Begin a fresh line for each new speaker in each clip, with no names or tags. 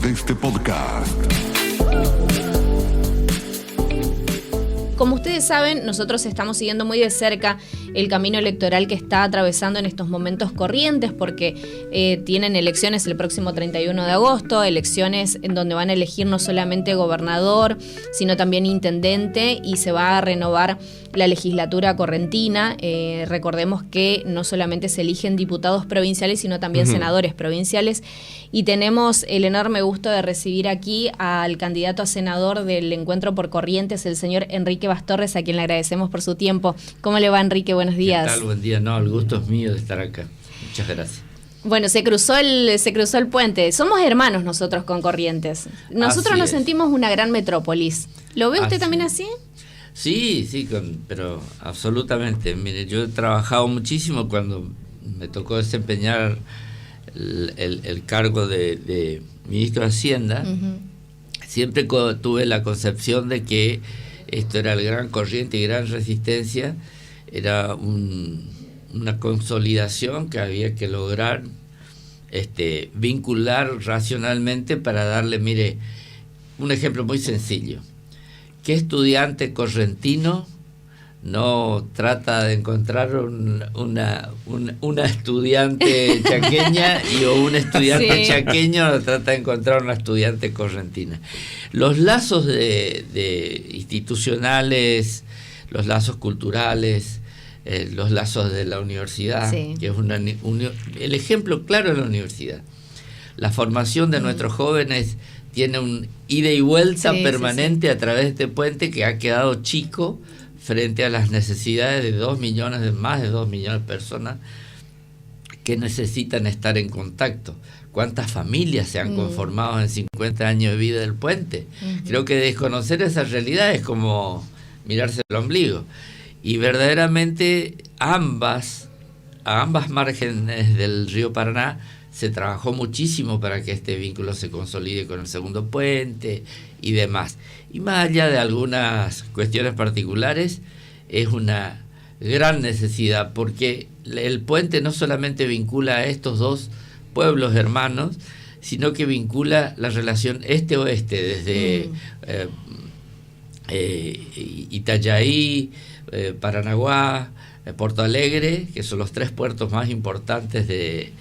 de este podcast.
Como ustedes saben, nosotros estamos siguiendo muy de cerca el camino electoral que está atravesando en estos momentos Corrientes, porque tienen elecciones el próximo 31 de agosto, elecciones en donde van a elegir no solamente gobernador, sino también intendente, y se va a renovar la legislatura correntina. Recordemos que no solamente se eligen diputados provinciales, sino también senadores provinciales, y tenemos el enorme gusto de recibir aquí al candidato a senador del Encuentro por Corrientes, el señor Enrique Bastorres, a quien le agradecemos por su tiempo. ¿Cómo le va, Enrique? Buenos días.
¿Qué tal? Buen día. No, el gusto es mío de estar acá. Muchas gracias.
Bueno, se cruzó el puente. Somos hermanos nosotros con Corrientes. Nosotros
Así
nos
es.
sentimos una gran metrópolis. ¿Lo ve usted también así?
Sí, pero absolutamente. Mire, yo he trabajado muchísimo cuando me tocó desempeñar el cargo de ministro de Hacienda. Siempre tuve la concepción de que esto era el gran Corriente y gran Resistencia, era una consolidación que había que lograr vincular racionalmente para darle, mire, un ejemplo muy sencillo. ¿Qué estudiante correntino no trata de encontrar una estudiante chaqueña o un estudiante chaqueño no trata de encontrar una estudiante correntina? Los lazos de institucionales, los lazos culturales, los lazos de la universidad, que es el ejemplo claro de la universidad. La formación de nuestros jóvenes tiene un ida y vuelta permanente a través de este puente que ha quedado chico frente a las necesidades de más de 2 millones de personas que necesitan estar en contacto. ¿Cuántas familias se han conformado en 50 años de vida del puente? Creo que desconocer esa realidad es como mirarse el ombligo. Y verdaderamente a ambas márgenes del río Paraná se trabajó muchísimo para que este vínculo se consolide con el segundo puente y demás. Y más allá de algunas cuestiones particulares, es una gran necesidad, porque el puente no solamente vincula a estos dos pueblos hermanos, sino que vincula la relación este-oeste, desde Itajaí, Paranaguá, Porto Alegre, que son los 3 puertos más importantes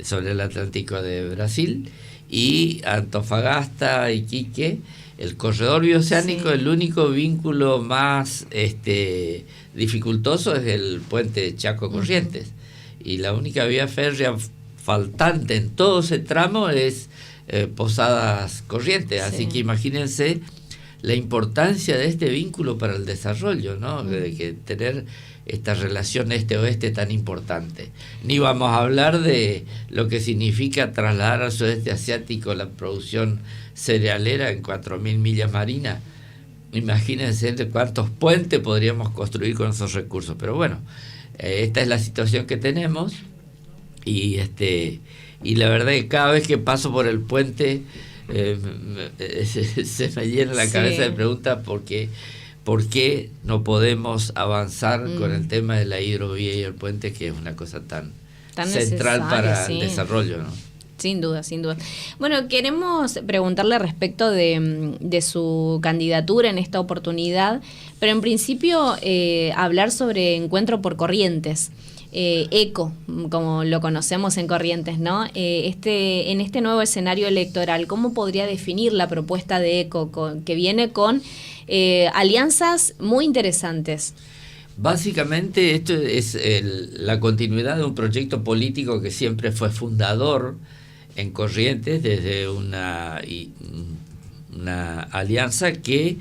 sobre el Atlántico de Brasil, y Antofagasta, Iquique. El corredor bioceánico, el único vínculo más dificultoso es el puente Chaco-Corrientes, y la única vía férrea faltante en todo ese tramo es Posadas-Corrientes. Así que imagínense la importancia de este vínculo para el desarrollo, ¿no? De que tener esta relación este-oeste tan importante. Ni vamos a hablar de lo que significa trasladar al sudeste asiático la producción cerealera en 4.000 millas marinas. Imagínense de cuántos puentes podríamos construir con esos recursos. Pero bueno, esta es la situación que tenemos, y la verdad es que cada vez que paso por el puente se me llena la cabeza de preguntas ¿por qué no podemos avanzar con el tema de la hidrovía y el puente, que es una cosa tan central para el desarrollo, ¿no?
Sin duda, sin duda. Bueno, queremos preguntarle respecto de su candidatura en esta oportunidad, pero en principio hablar sobre Encuentro por Corrientes. ECO, como lo conocemos en Corrientes, ¿no? En este nuevo escenario electoral, ¿cómo podría definir la propuesta de ECO, que viene con alianzas muy interesantes?
Básicamente esto es la continuidad de un proyecto político que siempre fue fundador en Corrientes, desde una alianza que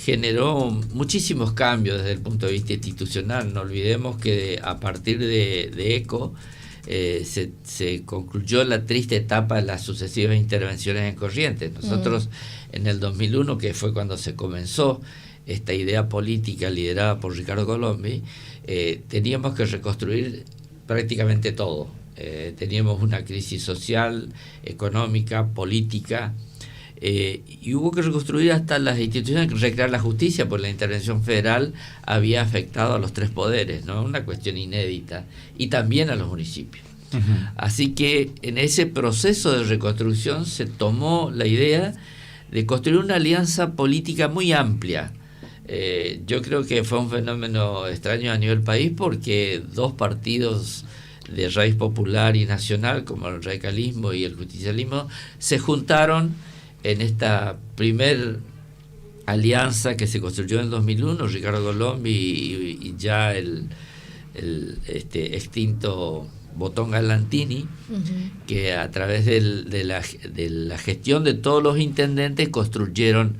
generó muchísimos cambios desde el punto de vista institucional. No olvidemos que a partir de ECO se concluyó la triste etapa de las sucesivas intervenciones en Corrientes. Nosotros en el 2001, que fue cuando se comenzó esta idea política liderada por Ricardo Colombi, teníamos que reconstruir prácticamente todo. Teníamos una crisis social, económica, política, y hubo que reconstruir hasta las instituciones, recrear la justicia, porque la intervención federal había afectado a los 3 poderes, ¿no? Una cuestión inédita, y también a los municipios. Así que en ese proceso de reconstrucción se tomó la idea de construir una alianza política muy amplia. Yo creo que fue un fenómeno extraño a nivel país porque dos partidos de raíz popular y nacional, como el radicalismo y el justicialismo, se juntaron en esta primer alianza que se construyó en el 2001, Ricardo Colombi y ya el extinto Botón Galantini, que a través de la gestión de todos los intendentes construyeron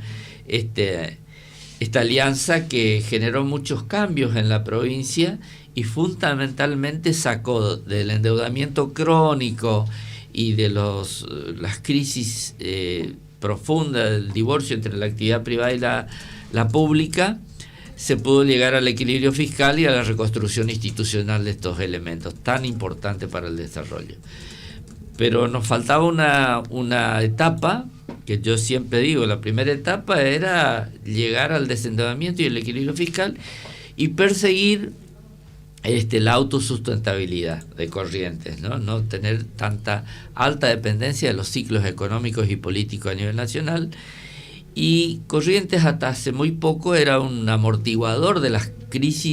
esta alianza que generó muchos cambios en la provincia y fundamentalmente sacó del endeudamiento crónico y de las crisis profundas del divorcio entre la actividad privada y la pública. Se pudo llegar al equilibrio fiscal y a la reconstrucción institucional de estos elementos tan importantes para el desarrollo. Pero nos faltaba una etapa, que yo siempre digo, la primera etapa era llegar al desendeudamiento y el equilibrio fiscal y perseguir la autosustentabilidad de Corrientes, no tener tanta alta dependencia de los ciclos económicos y políticos a nivel nacional. Y Corrientes hasta hace muy poco era un amortiguador de las crisis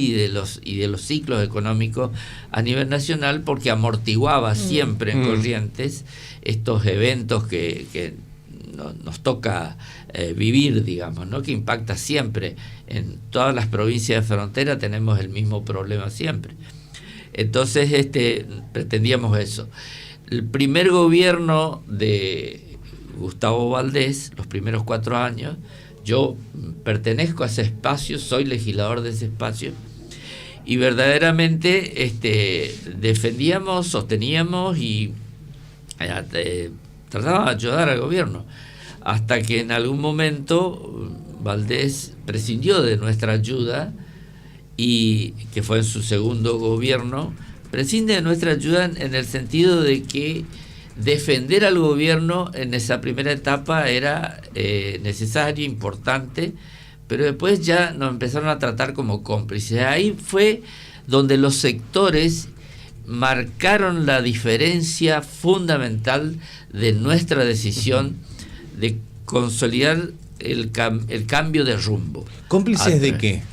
y de los ciclos económicos a nivel nacional, porque amortiguaba siempre en Corrientes estos eventos que nos toca vivir, digamos, ¿no? Que impacta siempre. En todas las provincias de frontera tenemos el mismo problema siempre. Entonces pretendíamos eso. El primer gobierno de Gustavo Valdés, los primeros 4 años, yo pertenezco a ese espacio, soy legislador de ese espacio, y verdaderamente defendíamos, sosteníamos y tratábamos de ayudar al gobierno, hasta que en algún momento Valdés prescindió de nuestra ayuda, y que fue en su segundo gobierno, prescinde de nuestra ayuda en el sentido de que defender al gobierno en esa primera etapa era necesario, importante, pero después ya nos empezaron a tratar como cómplices. Ahí fue donde los sectores marcaron la diferencia fundamental de nuestra decisión de consolidar el cambio de rumbo.
¿Cómplices de qué?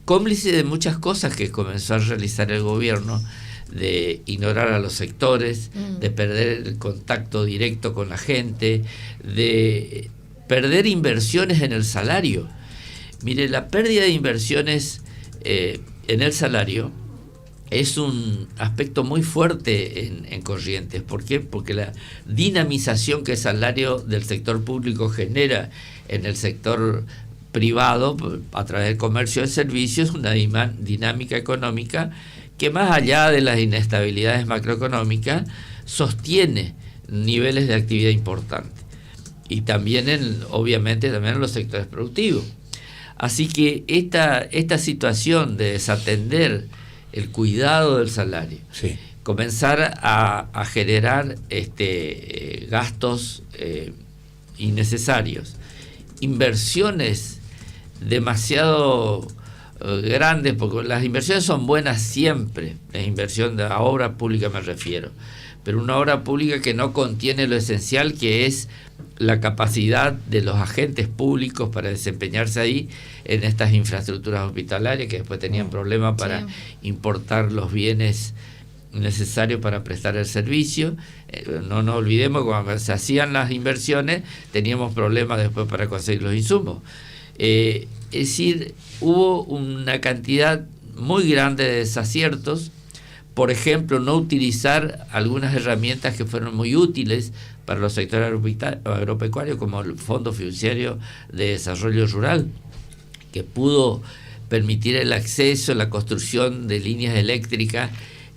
Cómplices de muchas cosas que comenzó a realizar el gobierno, de ignorar a los sectores, de perder el contacto directo con la gente, de perder inversiones en el salario. Mire, la pérdida de inversiones en el salario es un aspecto muy fuerte en Corrientes. ¿Por qué? Porque la dinamización que el salario del sector público genera en el sector privado a través del comercio de servicios es una dinámica económica que, más allá de las inestabilidades macroeconómicas, sostiene niveles de actividad importantes. Y también, obviamente, también en los sectores productivos. Así que esta situación de desatender el cuidado del salario, sí, comenzar a generar gastos innecesarios, inversiones demasiado grandes, porque las inversiones son buenas siempre, la inversión de la obra pública me refiero, pero una obra pública que no contiene lo esencial, que es la capacidad de los agentes públicos para desempeñarse ahí en estas infraestructuras hospitalarias, que después tenían problemas para importar los bienes necesarios para prestar el servicio. No nos olvidemos que cuando se hacían las inversiones teníamos problemas después para conseguir los insumos. Es decir, hubo una cantidad muy grande de desaciertos. Por ejemplo, no utilizar algunas herramientas que fueron muy útiles para los sectores agropecuarios, como el Fondo Fiduciario de Desarrollo Rural, que pudo permitir el acceso, la construcción de líneas eléctricas.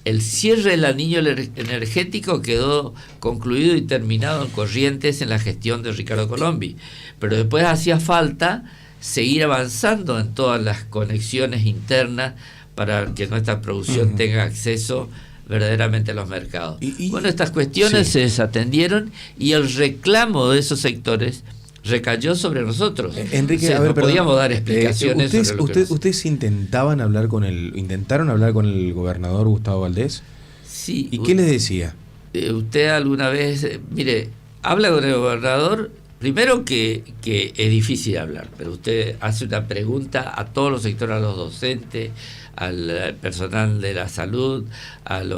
El cierre del anillo energético quedó concluido y terminado en Corrientes en la gestión de Ricardo Colombi, pero después hacía falta seguir avanzando en todas las conexiones internas para que nuestra producción tenga acceso verdaderamente a los mercados. Bueno, estas cuestiones se desatendieron y el reclamo de esos sectores recayó sobre nosotros.
Enrique,
o sea,
a ver,
no podíamos dar explicaciones.
¿Ustedes intentaron hablar con el gobernador Gustavo Valdés?
Sí.
¿Y qué les decía?
Usted alguna vez, mire, habla con el gobernador, primero que es difícil hablar, pero usted hace una pregunta a todos los sectores, a los docentes, al personal de la salud, al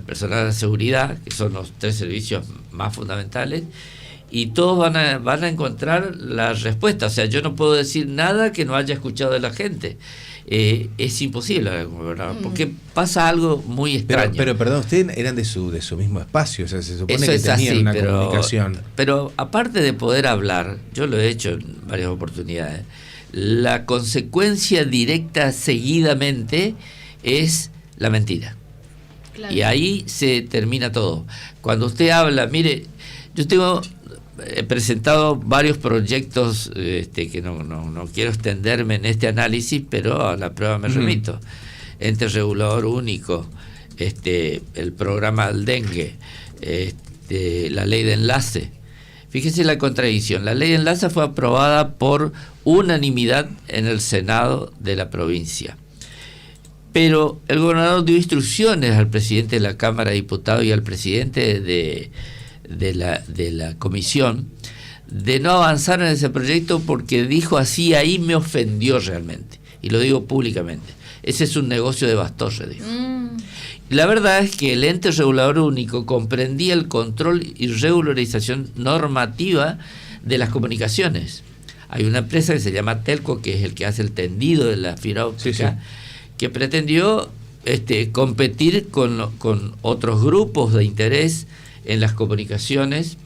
personal de la seguridad, que son los 3 servicios más fundamentales, y todos van a encontrar la respuesta. O sea, yo no puedo decir nada que no haya escuchado de la gente. Es imposible hablar con el gobernador, porque pasa algo muy extraño.
Pero perdón, ustedes eran de su mismo espacio, o sea, se supone
Eso
que
es
tenían
así,
una comunicación.
Pero aparte de poder hablar, yo lo he hecho en varias oportunidades, la consecuencia directa seguidamente es la mentira. Claro. Y ahí se termina todo. Cuando usted habla, mire, he presentado varios proyectos que no quiero extenderme en este análisis, pero a la prueba me remito. Ente regulador único, el programa del dengue, la ley de enlace. Fíjese la contradicción. La ley de enlace fue aprobada por unanimidad en el Senado de la provincia. Pero el gobernador dio instrucciones al presidente de la Cámara de Diputados y al presidente de la comisión de no avanzar en ese proyecto porque dijo así, ahí me ofendió realmente. Y lo digo públicamente. Ese es un negocio de Bastogne, dijo. La verdad es que el ente regulador único comprendía el control y regularización normativa de las comunicaciones. Hay una empresa que se llama Telco, que es el que hace el tendido de la fibra óptica, que pretendió competir con otros grupos de interés en las comunicaciones,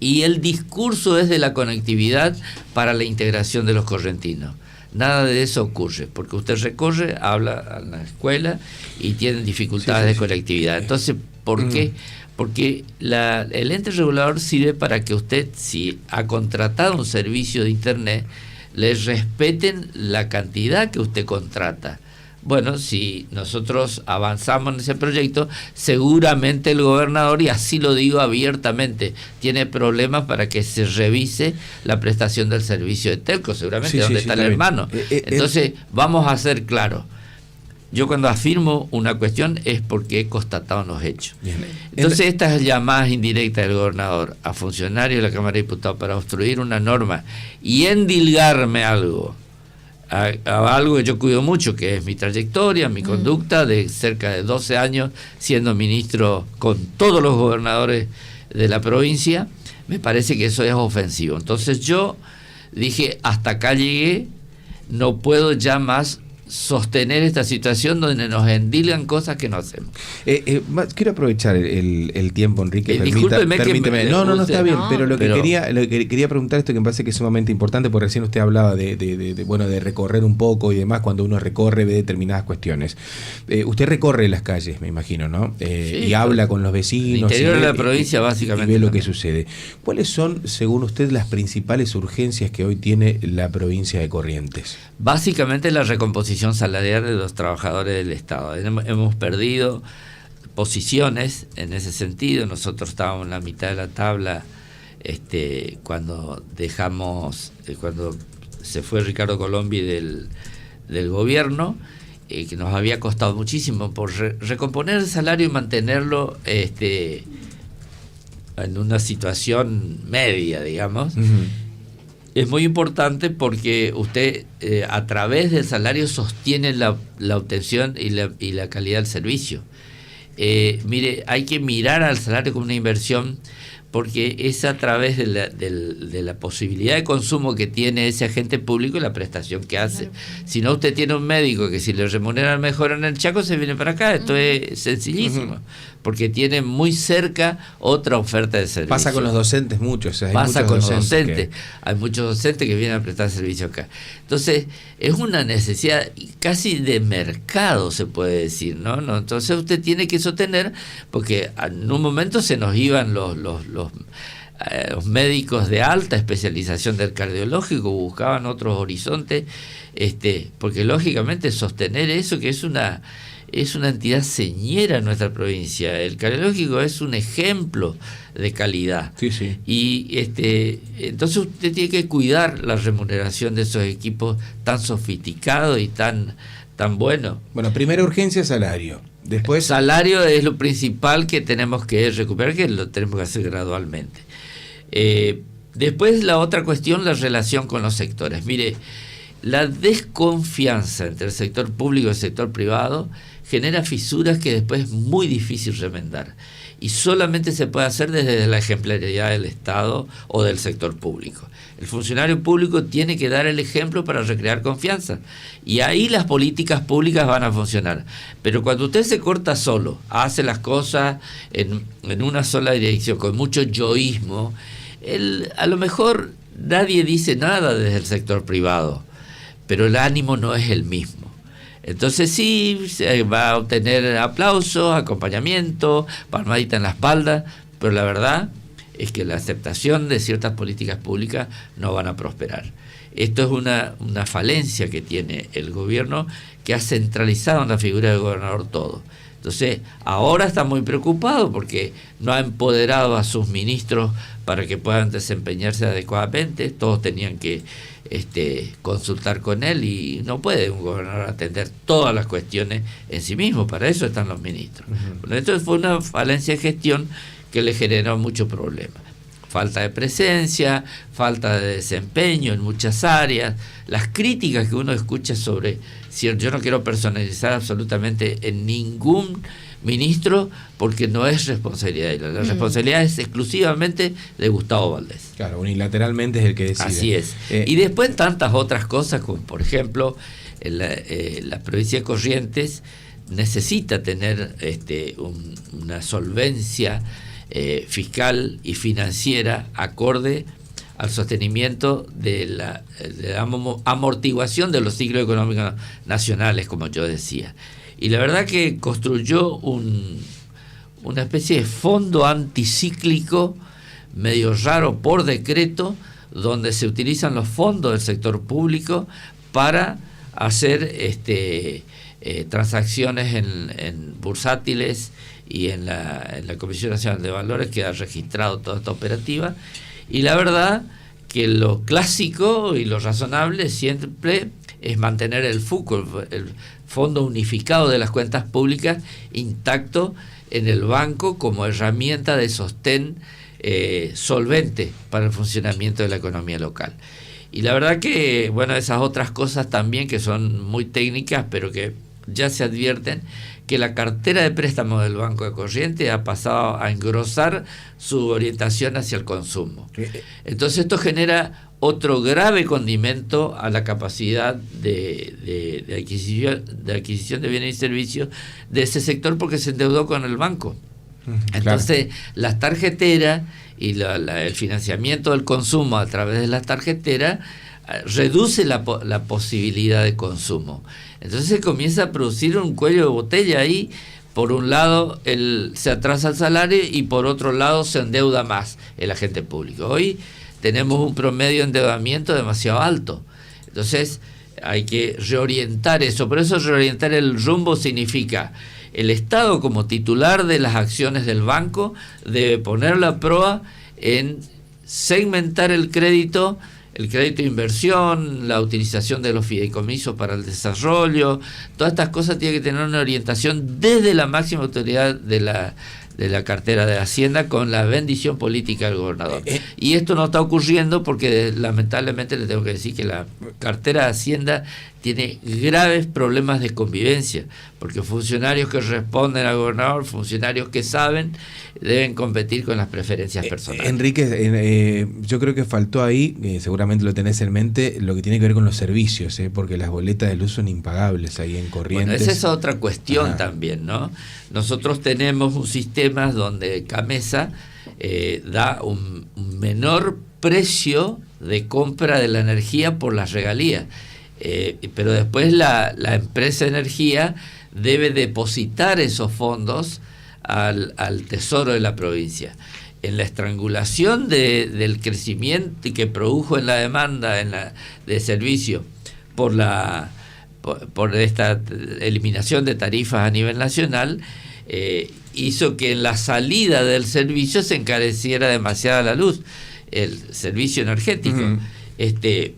y el discurso es de la conectividad para la integración de los correntinos. Nada de eso ocurre, porque usted recorre, habla a la escuela y tienen dificultades de conectividad. Entonces, ¿por qué? Porque el ente regulador sirve para que usted, si ha contratado un servicio de internet, le respeten la cantidad que usted contrata. Bueno, si nosotros avanzamos en ese proyecto, seguramente el gobernador, y así lo digo abiertamente, tiene problemas para que se revise la prestación del servicio de Telco, seguramente, donde está el hermano. Entonces, vamos a ser claros. Yo cuando afirmo una cuestión es porque he constatado los hechos. Bien. Entonces, estas llamadas indirectas del gobernador a funcionarios de la Cámara de Diputados para obstruir una norma y endilgarme algo, a algo que yo cuido mucho, que es mi trayectoria, mi conducta de cerca de 12 años siendo ministro con todos los gobernadores de la provincia, me parece que eso es ofensivo. Entonces yo dije, hasta acá llegué, no puedo ya más sostener esta situación donde nos endilgan cosas que no hacemos.
Quiero aprovechar el tiempo, Enrique. Permíteme. No, está bien, pero lo que quería preguntar, esto que me parece que es sumamente importante, porque recién usted hablaba de recorrer un poco y demás, cuando uno recorre, ve determinadas cuestiones. Usted recorre las calles, me imagino, ¿no? Y habla con los vecinos.
El interior de la provincia, básicamente.
Y ve lo que sucede. ¿Cuáles son, según usted, las principales urgencias que hoy tiene la provincia de Corrientes?
Básicamente la recomposición salarial de los trabajadores del Estado. Hemos perdido posiciones en ese sentido. Nosotros estábamos en la mitad de la tabla cuando cuando se fue Ricardo Colombi del gobierno, que nos había costado muchísimo por recomponer el salario y mantenerlo en una situación media, digamos. Es muy importante porque usted a través del salario sostiene la obtención y la calidad del servicio. Mire, hay que mirar al salario como una inversión, porque es a través de la posibilidad de consumo que tiene ese agente público y la prestación que hace. Claro. Si no, usted tiene un médico que si le remuneran mejor en el Chaco, se viene para acá. Esto es sencillísimo, porque tiene muy cerca otra oferta de servicio.
Pasa con los docentes mucho.
Pasa con los docentes. Hay muchos docentes que vienen a prestar servicio acá. Entonces, es una necesidad casi de mercado, se puede decir, ¿no? Entonces, usted tiene que sostener, porque en un momento se nos iban los médicos de alta especialización del cardiológico, buscaban otros horizontes, porque lógicamente sostener eso, que es una entidad señera en nuestra provincia. El cardiológico es un ejemplo de calidad.
Sí.
Y entonces usted tiene que cuidar la remuneración de esos equipos tan sofisticados y tan buenos.
Bueno, primera urgencia, salario. Después,
salario es lo principal que tenemos que recuperar, que lo tenemos que hacer gradualmente. Después la otra cuestión, la relación con los sectores. Mire, la desconfianza entre el sector público y el sector privado genera fisuras que después es muy difícil remendar. Y solamente se puede hacer desde la ejemplaridad del Estado o del sector público. El funcionario público tiene que dar el ejemplo para recrear confianza. Y ahí las políticas públicas van a funcionar. Pero cuando usted se corta solo, hace las cosas en una sola dirección, con mucho yoísmo, a lo mejor nadie dice nada desde el sector privado, pero el ánimo no es el mismo. Entonces sí, se va a obtener aplausos, acompañamiento, palmadita en la espalda, pero la verdad es que la aceptación de ciertas políticas públicas no van a prosperar. Esto es una falencia que tiene el gobierno, que ha centralizado en la figura del gobernador todo. Entonces, ahora está muy preocupado porque no ha empoderado a sus ministros para que puedan desempeñarse adecuadamente. Todos tenían que consultar con él y no puede un gobernador atender todas las cuestiones en sí mismo. Para eso están los ministros. Bueno, esto fue una falencia de gestión que le generó muchos problemas. Falta de presencia, falta de desempeño en muchas áreas, las críticas que uno escucha sobre, yo no quiero personalizar absolutamente en ningún ministro porque no es responsabilidad, la responsabilidad es exclusivamente de Gustavo Valdés.
Claro, unilateralmente es el que decide.
Así es. Y después tantas otras cosas, como por ejemplo, la provincia de Corrientes necesita tener una solvencia fiscal y financiera acorde al sostenimiento de la amortiguación de los ciclos económicos nacionales, como yo decía. Y la verdad que construyó una especie de fondo anticíclico medio raro por decreto, donde se utilizan los fondos del sector público para hacer transacciones en bursátiles y en la Comisión Nacional de Valores queda registrado toda esta operativa. Y la verdad que lo clásico y lo razonable siempre es mantener el FUCO, el Fondo Unificado de las Cuentas Públicas, intacto en el banco como herramienta de sostén solvente para el funcionamiento de la economía local. Y la verdad que, bueno, esas otras cosas también que son muy técnicas, pero que ya se advierten, que la cartera de préstamos del Banco de Corrientes ha pasado a engrosar su orientación hacia el consumo. Entonces esto genera otro grave condimento a la capacidad de adquisición de bienes y servicios de ese sector, porque se endeudó con el banco. Entonces, claro, las tarjeteras y el financiamiento del consumo a través de las tarjeteras reduce la posibilidad de consumo. Entonces se comienza a producir un cuello de botella ahí. Por un lado se atrasa el salario y por otro lado se endeuda más el agente público. Hoy tenemos un promedio de endeudamiento demasiado alto. Entonces hay que reorientar eso. Por eso reorientar el rumbo significa el Estado como titular de las acciones del banco debe poner la proa en segmentar el crédito de inversión, la utilización de los fideicomisos para el desarrollo. Todas estas cosas tienen que tener una orientación desde la máxima autoridad de la cartera de Hacienda, con la bendición política del gobernador. Y esto no está ocurriendo porque lamentablemente le tengo que decir que la cartera de Hacienda tiene graves problemas de convivencia, porque funcionarios que responden al gobernador, funcionarios que saben, deben competir con las preferencias personales.
Enrique, yo creo que faltó ahí, seguramente lo tenés en mente, lo que tiene que ver con los servicios, porque las boletas de luz son impagables ahí en Corrientes.
Bueno, esa es otra cuestión también, ¿no? Nosotros tenemos un sistema donde Camesa da un menor precio de compra de la energía por las regalías, pero después la empresa de energía debe depositar esos fondos al tesoro de la provincia. En la estrangulación del crecimiento que produjo en la demanda de servicio por esta eliminación de tarifas a nivel nacional, hizo que en la salida del servicio se encareciera demasiada la luz, el servicio energético,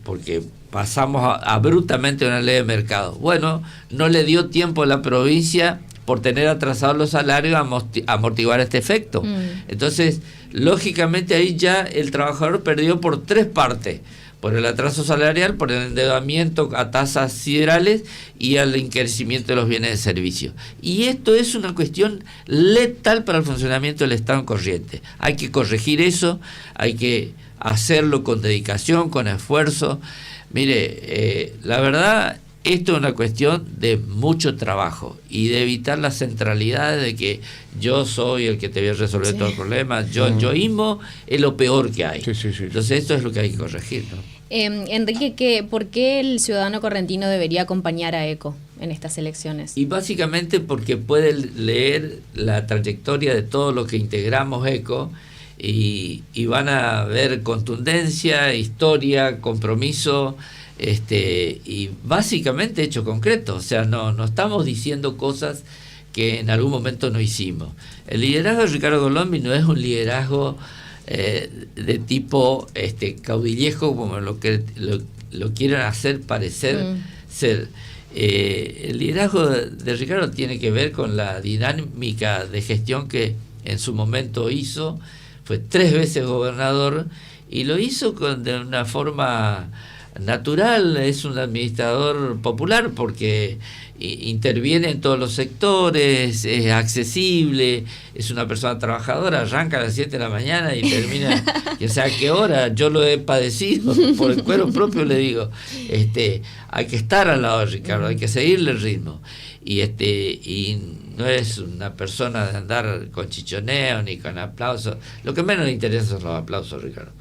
porque pasamos abruptamente a una ley de mercado. Bueno, no le dio tiempo a la provincia por tener atrasados los salarios, amortiguar este efecto. Entonces, lógicamente ahí ya el trabajador perdió por 3 partes: por el atraso salarial, por el endeudamiento a tasas siderales y al encarecimiento de los bienes de servicio. Y esto es una cuestión letal para el funcionamiento del Estado corriente. Hay que corregir eso, hay que hacerlo con dedicación, con esfuerzo. Mire, la verdad, esto es una cuestión de mucho trabajo y de evitar las centralidades de que yo soy el que te voy a resolver todos los problemas. El yoísmo es lo peor que hay. Entonces esto es lo que hay que corregir, ¿no?
Enrique, ¿por qué el ciudadano correntino debería acompañar a ECO en estas elecciones?
Y básicamente porque puede leer la trayectoria de todos los que integramos ECO y van a ver contundencia, historia, compromiso, y básicamente hecho concreto. O sea, no estamos diciendo cosas que en algún momento no hicimos. El liderazgo de Ricardo Colombia no es un liderazgo de tipo caudillejo, como lo quieren hacer parecer ser. El liderazgo de Ricardo tiene que ver con la dinámica de gestión que en su momento hizo. Fue 3 veces gobernador y lo hizo de una forma natural. Es un administrador popular porque interviene en todos los sectores, es accesible, es una persona trabajadora, arranca a las 7 de la mañana y termina, o sea, ¿qué hora? Yo lo he padecido, por el cuero propio le digo. Hay que estar al lado de Ricardo, hay que seguirle el ritmo. Y no es una persona de andar con chichoneo ni con aplausos. Lo que menos le interesa son los aplausos, Ricardo.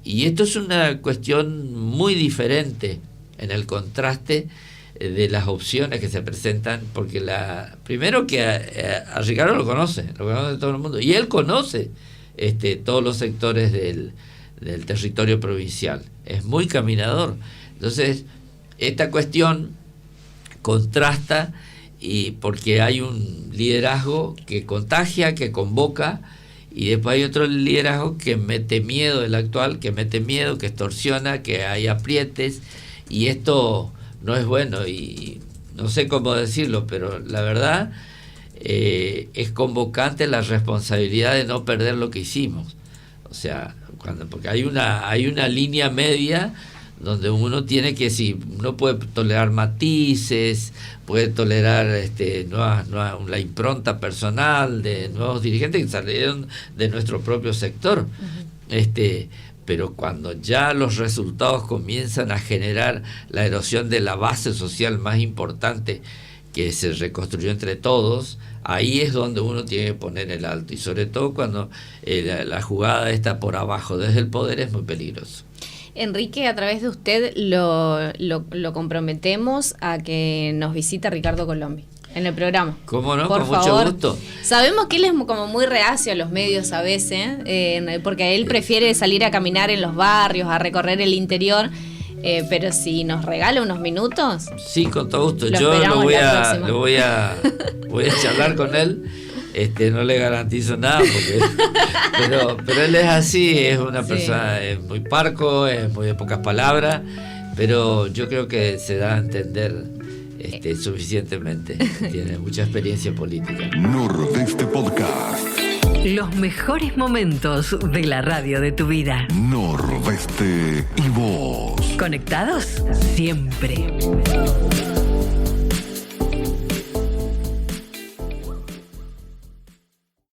Y esto es una cuestión muy diferente en el contraste de las opciones que se presentan, porque primero que a Ricardo lo conoce todo el mundo, y él conoce todos los sectores del territorio provincial, es muy caminador. Entonces, esta cuestión contrasta, y porque hay un liderazgo que contagia, que convoca, y después hay otro liderazgo que mete miedo, el actual, que mete miedo, que extorsiona, que hay aprietes, y esto no es bueno, y no sé cómo decirlo, pero la verdad es convocante la responsabilidad de no perder lo que hicimos. O sea, porque hay una línea media donde uno tiene que, sí, uno puede tolerar matices, puede tolerar la impronta personal de nuevos dirigentes que salieron de nuestro propio sector. Pero cuando ya los resultados comienzan a generar la erosión de la base social más importante que se reconstruyó entre todos, ahí es donde uno tiene que poner el alto, y sobre todo cuando la jugada está por abajo desde el poder, es muy peligroso.
Enrique, a través de usted lo comprometemos a que nos visite Ricardo Colombia en el programa.
¿Cómo no?
Por
Con
favor.
Mucho gusto.
Sabemos que él es como muy reacio a los medios a veces, porque él prefiere salir a caminar en los barrios, a recorrer el interior, pero si nos regala unos minutos.
Sí, con todo gusto. Yo voy a charlar con él. No le garantizo nada, pero él es así, es una persona muy parco, es muy de pocas palabras, pero yo creo que se da a entender suficientemente. Tiene mucha experiencia política.
Nordeste Podcast.
Los mejores momentos de la radio de tu vida.
Nordeste y vos.
Conectados siempre.